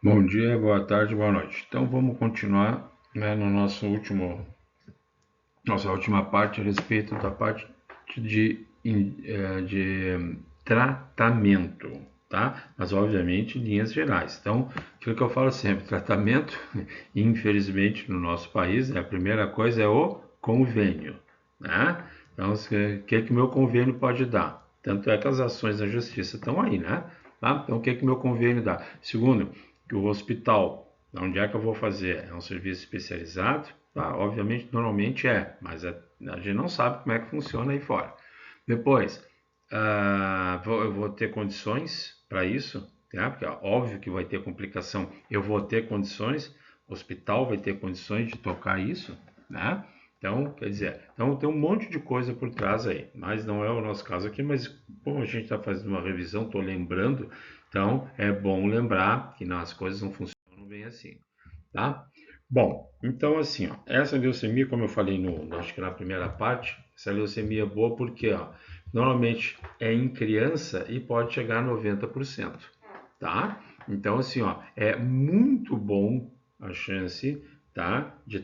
Bom dia, boa tarde, boa noite. Então vamos continuar, né, no nossa última parte a respeito da parte de tratamento, tá? Mas obviamente em linhas gerais. Então, aquilo que eu falo sempre, tratamento, infelizmente no nosso país, a primeira coisa é o convênio, né? Então, o que o meu convênio pode dar? Tanto é que as ações da justiça estão aí, né? Tá? Então, o que o meu convênio dá? Segundo, que o hospital, onde é que eu vou fazer? É um serviço especializado? Tá, obviamente, normalmente mas a gente não sabe como é que funciona aí fora. Depois, eu vou ter condições para isso, tá? Porque óbvio que vai ter complicação. Eu vou ter condições, o hospital vai ter condições de tocar isso, né? Então, quer dizer, então tem um monte de coisa por trás aí, mas não é o nosso caso aqui, mas como a gente está fazendo uma revisão, estou lembrando, então é bom lembrar que as coisas não funcionam bem assim, tá? Bom, então assim, ó, essa leucemia, como eu falei acho que na primeira parte, essa leucemia é boa porque, ó, normalmente é em criança e pode chegar a 90%, tá? Então assim, ó, é muito bom a chance, tá? De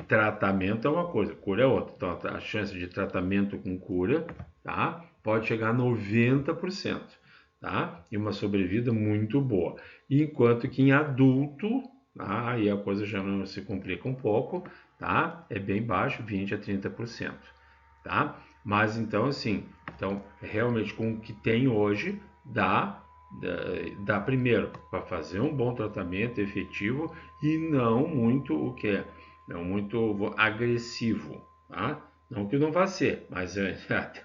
tratamento é uma coisa, cura é outra. Então a chance de tratamento com cura, tá? Pode chegar a 90%, tá? E uma sobrevida muito boa. Enquanto que em adulto, tá? Aí a coisa já não se complica um pouco, tá? É bem baixo, 20 a 30%, tá? Mas então assim, então realmente com o que tem hoje dá primeiro para fazer um bom tratamento efetivo e não muito o que é, não muito agressivo, tá? Não que não vá ser, mas até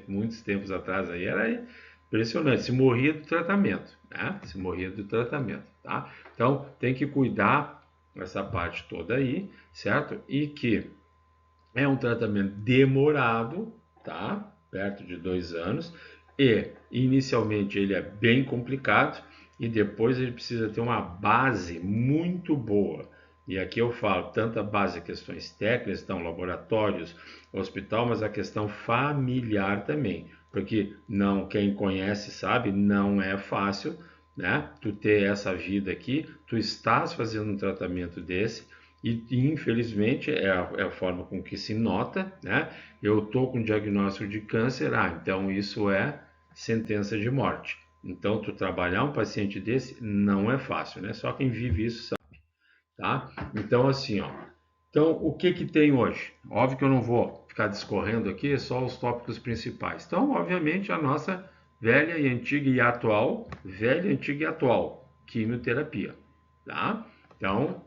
muitos tempos atrás aí era impressionante, se morria do tratamento, né? Se morria do tratamento, tá? Então tem que cuidar dessa parte toda aí, certo? E que é um tratamento demorado, tá? Perto de 2 anos, e inicialmente ele é bem complicado e depois ele precisa ter uma base muito boa. E aqui eu falo tanto a base de questões técnicas, então laboratórios, hospital, mas a questão familiar também, porque não quem conhece sabe, não é fácil, né? Tu ter essa vida aqui, tu estás fazendo um tratamento desse e infelizmente é a forma com que se nota, né? Eu estou com diagnóstico de câncer, então isso é sentença de morte. Então, tu trabalhar um paciente desse não é fácil, né? Só quem vive isso sabe, tá? Então, assim, ó. Então, o que que tem hoje? Óbvio que eu não vou ficar discorrendo aqui, só os tópicos principais. Então, obviamente, a nossa velha, antiga e atual, quimioterapia, tá? Então,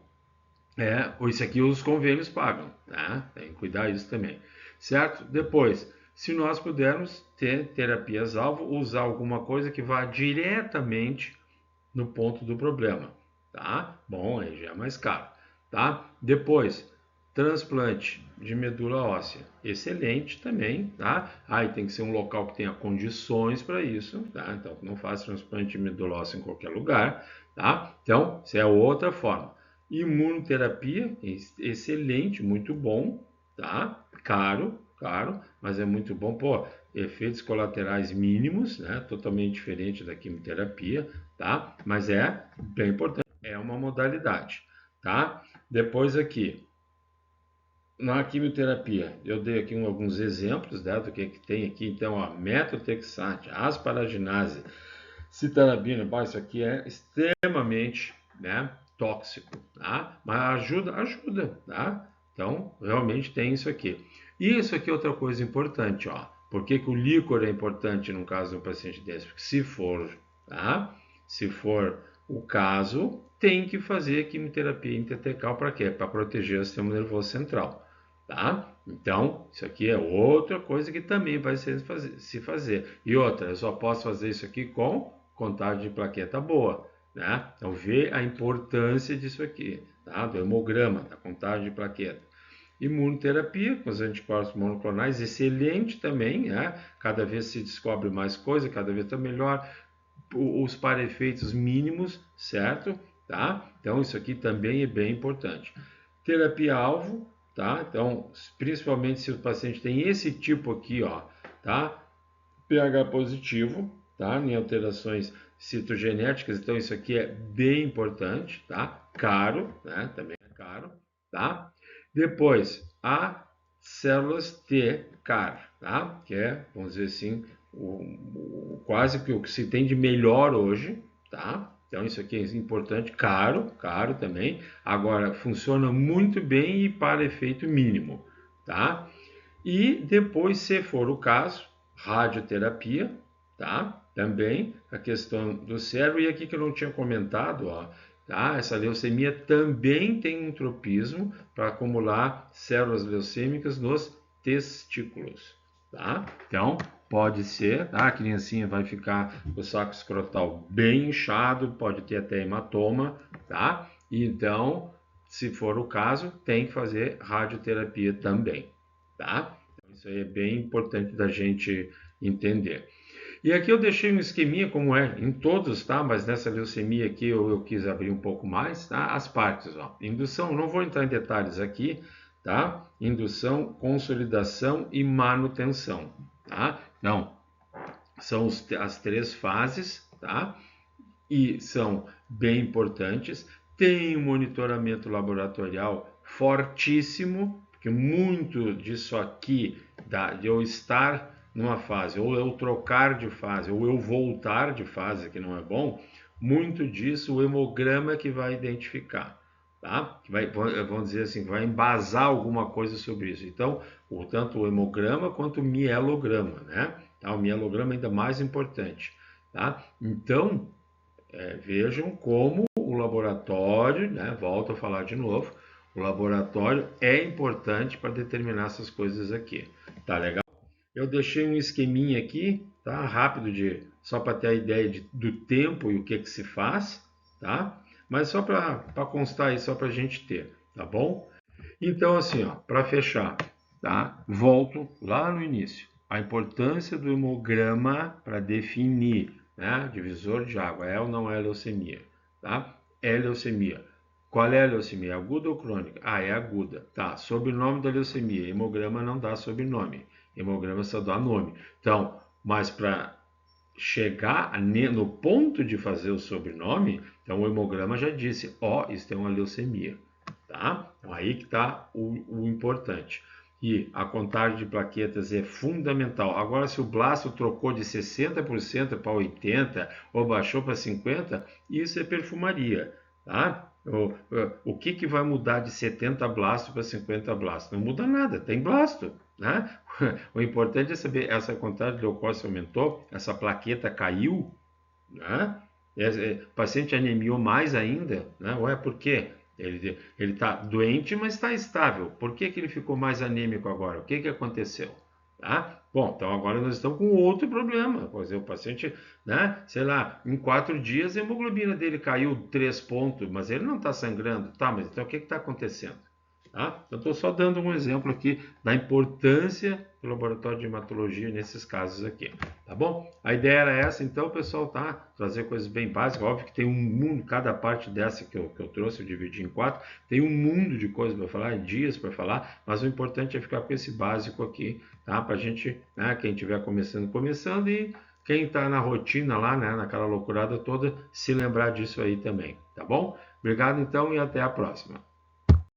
isso aqui os convênios pagam, né? Tem que cuidar disso também, certo? Depois, se nós pudermos ter terapias-alvo, usar alguma coisa que vá diretamente no ponto do problema, tá? Bom, aí já é mais caro, tá? Depois, transplante de medula óssea, excelente também, tá? Aí tem que ser um local que tenha condições para isso, tá? Então, não faz transplante de medula óssea em qualquer lugar, tá? Então, isso é outra forma. Imunoterapia, excelente, muito bom, tá? Caro, mas é muito bom. Pô, efeitos colaterais mínimos, né? Totalmente diferente da quimioterapia, tá? Mas é bem importante, é uma modalidade, tá? Depois aqui, na quimioterapia, eu dei aqui alguns exemplos, né, do que tem aqui. Então, ó, metotrexate, asparaginase, citarabina, isso aqui é extremamente, né, tóxico, tá? Mas ajuda, tá? Então, realmente tem isso aqui. E isso aqui é outra coisa importante, ó. Por que o líquor é importante no caso de um paciente desse? Porque se for, tá? Se for o caso, tem que fazer quimioterapia intratecal para quê? Para proteger o sistema nervoso central, tá? Então, isso aqui é outra coisa que também vai se fazer. E outra, eu só posso fazer isso aqui com contagem de plaqueta boa, né? Então, vê a importância disso aqui, tá? Do hemograma, da contagem de plaqueta. Imunoterapia com os anticorpos monoclonais, excelente também, né? Cada vez se descobre mais coisa, cada vez está melhor. Os para-efeitos mínimos, certo? Tá? Então, isso aqui também é bem importante. Terapia-alvo, tá? Então, principalmente se o paciente tem esse tipo aqui, ó, tá? pH positivo, tá? Em alterações citogenéticas, então isso aqui é bem importante, tá? Caro, né? Também é caro, tá? Depois, a células T-CAR, tá? Que é, vamos dizer assim, quase que o que se tem de melhor hoje, tá? Então isso aqui é importante, caro também. Agora, funciona muito bem e para efeito mínimo, tá? E depois, se for o caso, radioterapia, tá? Também a questão do cérebro. E aqui que eu não tinha comentado, ó, tá? Essa leucemia também tem um tropismo para acumular células leucêmicas nos testículos, tá? Então, pode ser, tá? A criancinha vai ficar com o saco escrotal bem inchado, pode ter até hematoma, tá? Então, se for o caso, tem que fazer radioterapia também, tá? Então, isso aí é bem importante da gente entender. E aqui eu deixei um esqueminha como é em todos, tá? Mas nessa leucemia aqui eu quis abrir um pouco mais, tá? As partes, ó. Indução, não vou entrar em detalhes aqui, tá? Indução, consolidação e manutenção, tá? Então, são as três fases, tá? E são bem importantes. Tem um monitoramento laboratorial fortíssimo, porque muito disso aqui, de eu estar numa fase, ou eu trocar de fase, ou eu voltar de fase, que não é bom, muito disso o hemograma que vai identificar, tá? Que vai, vamos dizer assim, vai embasar alguma coisa sobre isso. Então, tanto o hemograma quanto o mielograma, né? Tá? O mielograma é ainda mais importante, tá? Então, vejam como o laboratório, né, volto a falar de novo, o laboratório é importante para determinar essas coisas aqui. Tá legal? Eu deixei um esqueminha aqui, tá? Rápido, só para ter a ideia do tempo e o que, que se faz, tá? Mas só para constar aí, só para a gente ter, tá bom? Então, assim, ó, para fechar, tá? Volto lá no início. A importância do hemograma para definir, né? Divisor de água, é ou não é leucemia, tá? É leucemia. Qual é a leucemia? Aguda ou crônica? Ah, é aguda. Tá, sobrenome da leucemia. Hemograma não dá sobrenome. Hemograma só dá nome. Então, mas para chegar no ponto de fazer o sobrenome, então o hemograma já disse, ó, isso é uma leucemia, tá? Então aí que está o importante. E a contagem de plaquetas é fundamental. Agora, se o blasto trocou de 60% para 80% ou baixou para 50%, isso é perfumaria, tá? O que vai mudar de 70 blasto para 50 blasto? Não muda nada, tem blasto, né? O importante é saber, essa contagem de leucócito aumentou, essa plaqueta caiu, né? O paciente anemiou mais ainda, né? Ué, por quê? Ele está doente, mas está estável. Por que, que ele ficou mais anêmico agora? O que, que aconteceu? Tá? Bom, então agora nós estamos com outro problema. Por exemplo, o paciente, né? Sei lá, em 4 dias a hemoglobina dele caiu 3 pontos, mas ele não está sangrando. Tá, mas então o que está acontecendo? Tá? Eu estou só dando um exemplo aqui da importância do laboratório de hematologia nesses casos aqui, tá bom? A ideia era essa, então, pessoal, tá? Trazer coisas bem básicas. Óbvio que tem um mundo, cada parte dessa que eu trouxe, eu dividi em 4, tem um mundo de coisas para falar, dias para falar, mas o importante é ficar com esse básico aqui, tá? Para a gente, né, quem estiver começando e quem está na rotina lá, né, naquela loucurada toda, se lembrar disso aí também, tá bom? Obrigado então e até a próxima.